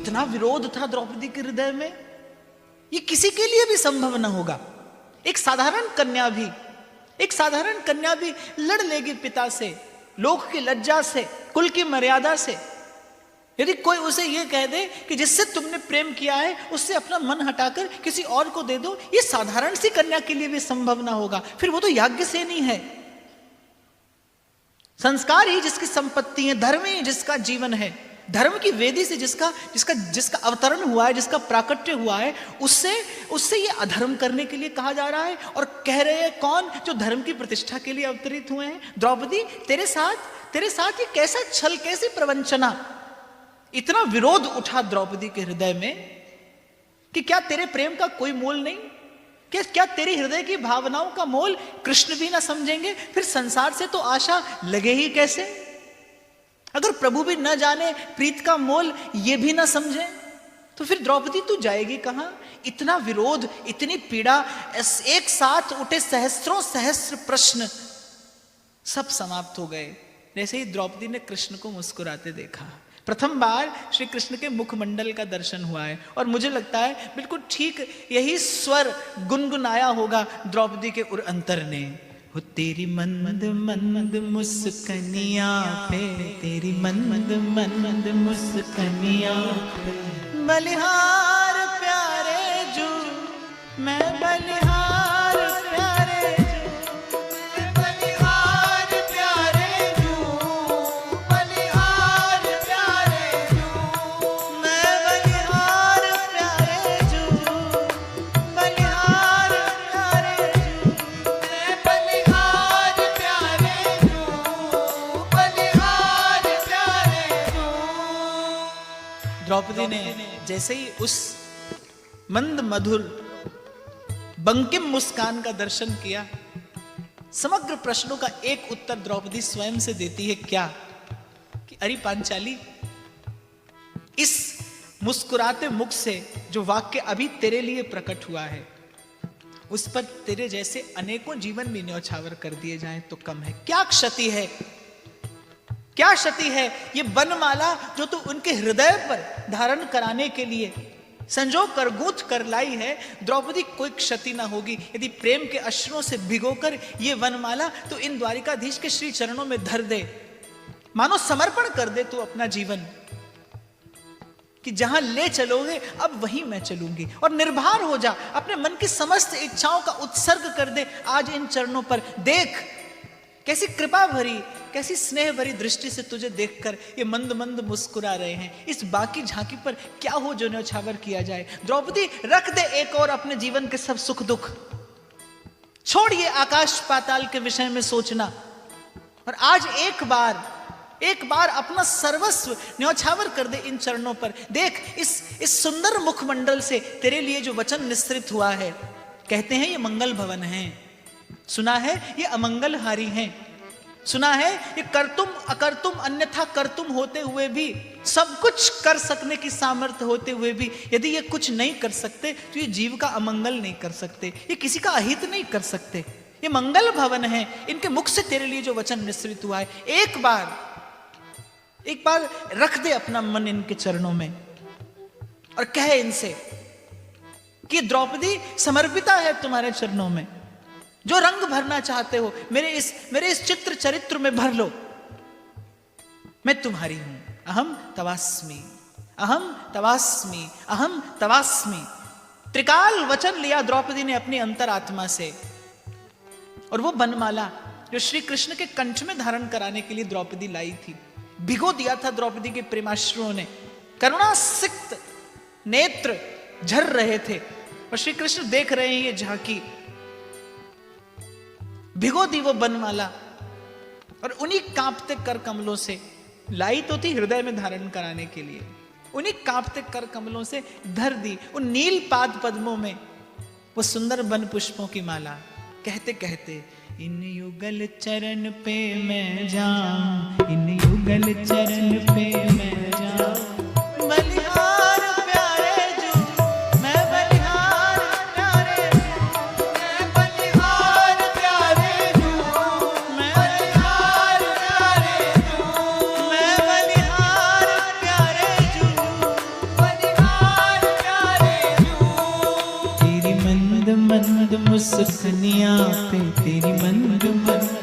इतना विरोध था द्रौपदी के हृदय में, ये किसी के लिए भी संभव न होगा। एक साधारण कन्या भी लड़ लेगी पिता से, लोक की लज्जा से, कुल की मर्यादा से। यदि कोई उसे यह कह दे कि जिससे तुमने प्रेम किया है उससे अपना मन हटाकर किसी और को दे दो, ये साधारण सी कन्या के लिए भी संभव ना होगा। फिर वो तो याज्ञसेनी है। संस्कार ही जिसकी संपत्ति है, धर्म ही जिसका जीवन है, धर्म की वेदी से जिसका अवतरण हुआ है, जिसका प्राकट्य हुआ है, उससे ये अधर्म करने के लिए कहा जा रहा है। और कह रहे हैं कौन? जो धर्म की प्रतिष्ठा के लिए अवतरित हुए हैं। द्रौपदी तेरे साथ ये कैसा छल, कैसी प्रवंचना। इतना विरोध उठा द्रौपदी के हृदय में कि क्या तेरे प्रेम का कोई मोल नहीं? क्या तेरी हृदय की भावनाओं का मोल कृष्ण भी ना समझेंगे? फिर संसार से तो आशा लगे ही कैसे? अगर प्रभु भी न जाने प्रीत का मोल, ये भी ना समझे, तो फिर द्रौपदी तू जाएगी कहां? इतना विरोध, इतनी पीड़ा, एक साथ उठे सहस्त्रों सहस्त्र प्रश्न, सब समाप्त हो गए जैसे ही द्रौपदी ने कृष्ण को मुस्कुराते देखा। प्रथम बार श्री कृष्ण के मुखमंडल का दर्शन हुआ है और मुझे लगता है बिल्कुल ठीक यही स्वर गुनगुनाया होगा द्रौपदी के उर अंतर ने। हो तेरी मंद मंद मुस्कनिया पे, तेरी मंद मंद मुस्कनिया पे, बलिहार प्यारे जू, मैं बलिहार प्यारे जू, मैं बलिहार प्यारे जू, बलिहार प्यारे जू, मैं बलिहार प्यारे जू, बलिहार प्यारे जू, मैं बलिहार प्यारे जू, बलिहार प्यारे जू। द्रौपदी ने जैसे ही उस मंद मधुर बंकिम मुस्कान का दर्शन किया, समग्र प्रश्नों का एक उत्तर द्रौपदी स्वयं से देती है। क्या? कि अरे पांचाली, इस मुस्कुराते मुख से जो वाक्य अभी तेरे लिए प्रकट हुआ है, उस पर तेरे जैसे अनेकों जीवन भी न्यौछावर कर दिए जाएं तो कम है। क्या क्षति है, क्या क्षति है ये बनमाला जो तू उनके हृदय पर धारण कराने के लिए संजो कर गूंथ कर लाई है। द्रौपदी, कोई क्षति ना होगी यदि प्रेम के अश्रुओं से भिगोकर ये वनमाला तो इन द्वारिकाधीश के श्री चरणों में धर दे, मानो समर्पण कर दे तू अपना जीवन, कि जहां ले चलोगे अब वहीं मैं चलूंगी। और निर्भर हो जा, अपने मन की समस्त इच्छाओं का उत्सर्ग कर दे आज इन चरणों पर। देख कैसी कृपा भरी, कैसी स्नेह भरी दृष्टि से तुझे देखकर ये मंद मंद मुस्कुरा रहे हैं। इस बाकी झांकी पर क्या हो जो न्यौछावर किया जाए। द्रौपदी, रख दे एक और अपने जीवन के सब सुख दुख, छोड़ ये आकाश पाताल के विषय में सोचना, और आज एक बार अपना सर्वस्व न्यौछावर कर दे इन चरणों पर। देख इस सुंदर मुखमंडल से तेरे लिए जो वचन निस्सृत हुआ है, कहते हैं ये मंगल भवन है, सुना है ये अमंगलहारी हैं, सुना है ये कर्तुम अकर्तुम अन्यथा कर्तुम होते हुए भी, सब कुछ कर सकने की सामर्थ्य होते हुए भी यदि ये कुछ नहीं कर सकते तो ये जीव का अमंगल नहीं कर सकते, ये किसी का अहित नहीं कर सकते। ये मंगल भवन है, इनके मुख से तेरे लिए जो वचन निस्सृत हुआ है, एक बार रख दे अपना मन इनके चरणों में और कहे इनसे कि द्रौपदी समर्पिता है तुम्हारे चरणों में। जो रंग भरना चाहते हो मेरे इस चित्र चरित्र में भर लो, मैं तुम्हारी हूं। अहम तवास्मि, अहम तवास्मि, अहम तवास्मि। त्रिकाल वचन लिया द्रौपदी ने अपनी अंतरात्मा से, और वो बनमाला जो श्री कृष्ण के कंठ में धारण कराने के लिए द्रौपदी लाई थी, भिगो दिया था द्रौपदी के प्रेमाश्रुओं ने। करुणासिक्त नेत्र झर रहे थे और श्री कृष्ण देख रहे हैं ये झांकी। भिगो दी वो बनमाला और उन्हीं कांपते कर कमलों से लाई तो थी हृदय में धारण कराने के लिए, उन्हीं कांपते कर कमलों से धर दी उन नील पाद पद्मों में वो सुंदर वन पुष्पों की माला। कहते कहते इन युगल चरण पे मैं जाऊं, इन युगल चरण पे मैं जाऊं, बलिहार प्यारे जू, मैं बलिहार प्यारे जू, मैं बलिहार प्यारे जू, मैं बलिहार प्यारे जू, मैं बलिहार प्यारे जू, बलिहार मंद मुस्कनिया पे, तेरी मंद मंद